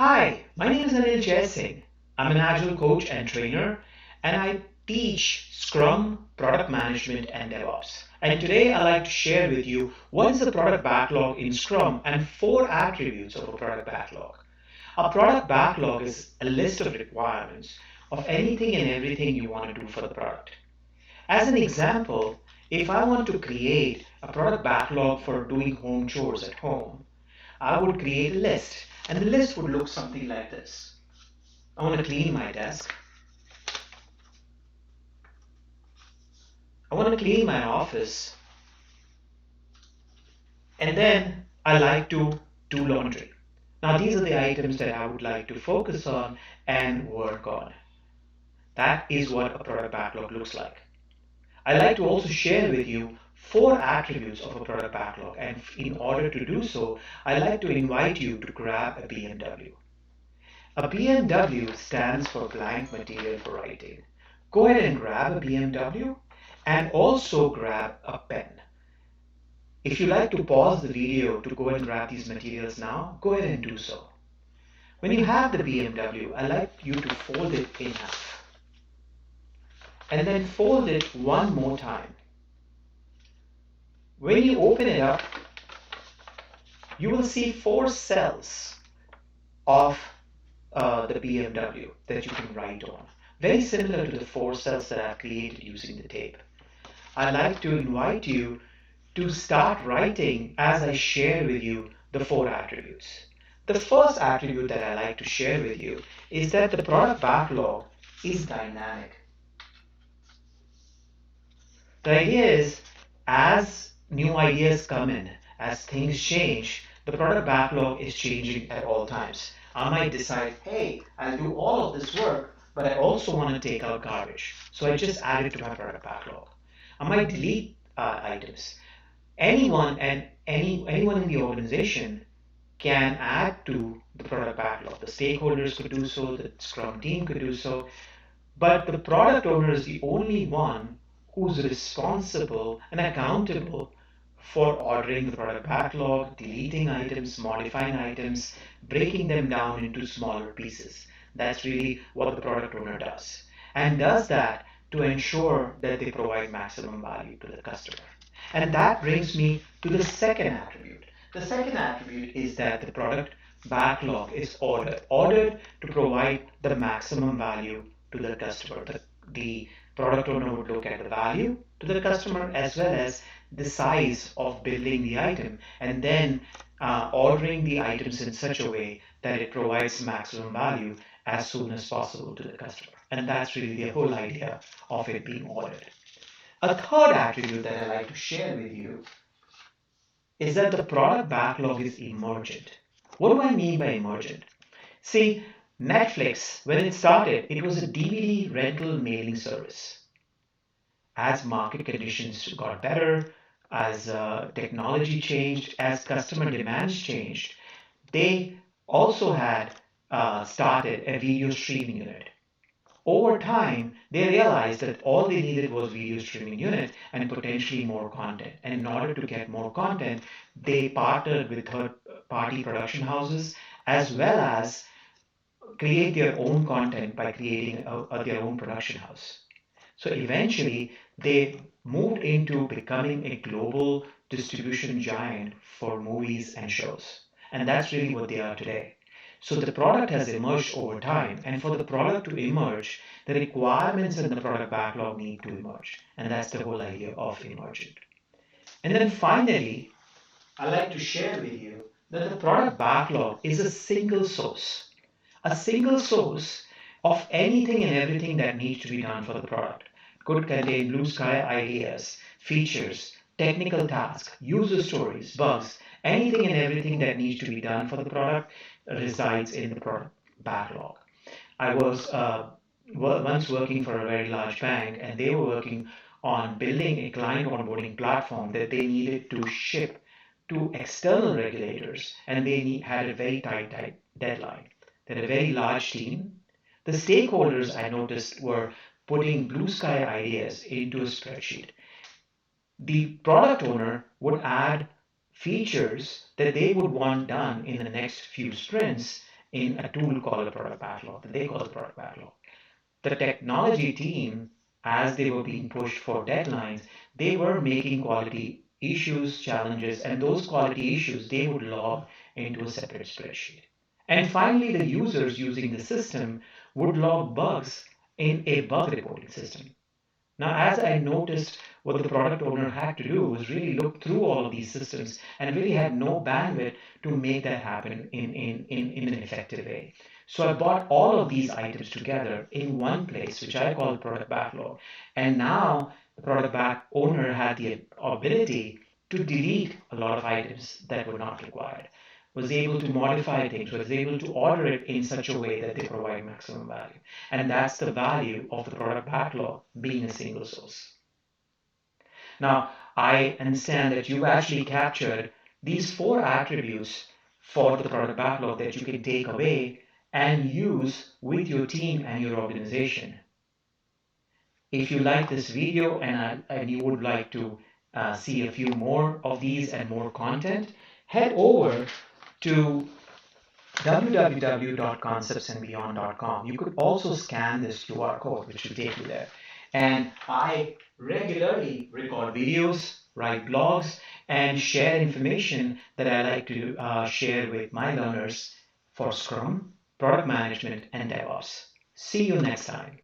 Hi, my name is Anil Jaising. I'm an Agile coach and trainer, and I teach Scrum, product management, and DevOps. And today I'd like to share with you what is the product backlog in Scrum and four attributes of a product backlog. A product backlog is a list of requirements of anything and everything you want to do for the product. As an example, if I want to create a product backlog for doing home chores at home, I would create a list, and the list would look something like this. I want to clean my desk. I want to clean my office. And then I like to do laundry. Now, these are the items that I would like to focus on and work on. That is what a product backlog looks like. I like to also share with you four attributes of a product backlog. And in order to do so, I like to invite you to grab a BMW. A BMW stands for blank material for writing. Go ahead and grab a BMW and also grab a pen. If you like to pause the video to go and grab these materials now, go ahead and do so. When you have the BMW, I like you to fold it in half. And then fold it one more time. When you open it up, you will see four cells of the BMW that you can write on. Very similar to the four cells that I've created using the tape. I'd like to invite you to start writing as I share with you the four attributes. The first attribute that I like to share with you is that the product backlog is dynamic. The idea is, as new ideas come in, as things change, the product backlog is changing at all times. I might decide, hey, I'll do all of this work, but I also want to take out garbage. So I just add it to my product backlog. I might delete items. Anyone in the organization can add to the product backlog. The stakeholders could do so, the Scrum team could do so, but the product owner is the only one who's responsible and accountable for ordering the product backlog, deleting items, modifying items, breaking them down into smaller pieces. That's really what the product owner does. And does that to ensure that they provide maximum value to the customer. And that brings me to the second attribute. The second attribute is that the product backlog is ordered to provide the maximum value to the customer. The product owner would look at the value to the customer as well as the size of building the item and then ordering the items in such a way that it provides maximum value as soon as possible to the customer. And that's really the whole idea of it being ordered. A third attribute that I like to share with you is that the product backlog is emergent. What do I mean by emergent? See, Netflix, when it started, it was a DVD rental mailing service. As market conditions got better, as technology changed, as customer demands changed, they also had started a video streaming unit. Over time, they realized that all they needed was video streaming unit and potentially more content. And in order to get more content, they partnered with third-party production houses as well as create their own content by creating their own production house. So eventually, they moved into becoming a global distribution giant for movies and shows. And that's really what they are today. So the product has emerged over time, and for the product to emerge, the requirements in the product backlog need to emerge. And that's the whole idea of emergent. And then finally, I like to share with you that the product backlog is a single source of anything and everything that needs to be done for the product. Could contain blue sky ideas, features, technical tasks, user stories, bugs, anything and everything that needs to be done for the product resides in the product backlog. I was once working for a very large bank, and they were working on building a client onboarding platform that they needed to ship to external regulators, and they had a very tight deadline. They had a very large team. The stakeholders I noticed were putting blue sky ideas into a spreadsheet. The product owner would add features that they would want done in the next few sprints, in a tool called a product backlog that they call the product backlog. The technology team, as they were being pushed for deadlines, they were making quality issues, challenges, and those quality issues they would log into a separate spreadsheet. And finally, the users using the system would log bugs in a bug reporting system. Now, as I noticed, what the product owner had to do was really look through all of these systems and really had no bandwidth to make that happen in an effective way. So I brought all of these items together in one place, which I call product backlog. And now the product back owner had the ability to delete a lot of items that were not required, was able to modify things, was able to order it in such a way that they provide maximum value. And that's the value of the product backlog being a single source. Now, I understand that you actually captured these four attributes for the product backlog that you can take away and use with your team and your organization. If you like this video and you would like to see a few more of these and more content, head over to www.conceptsandbeyond.com. You could also scan this QR code, which will take you there. And I regularly record videos, write blogs, and share information that I like to share with my learners for Scrum, product management, and DevOps. See you next time.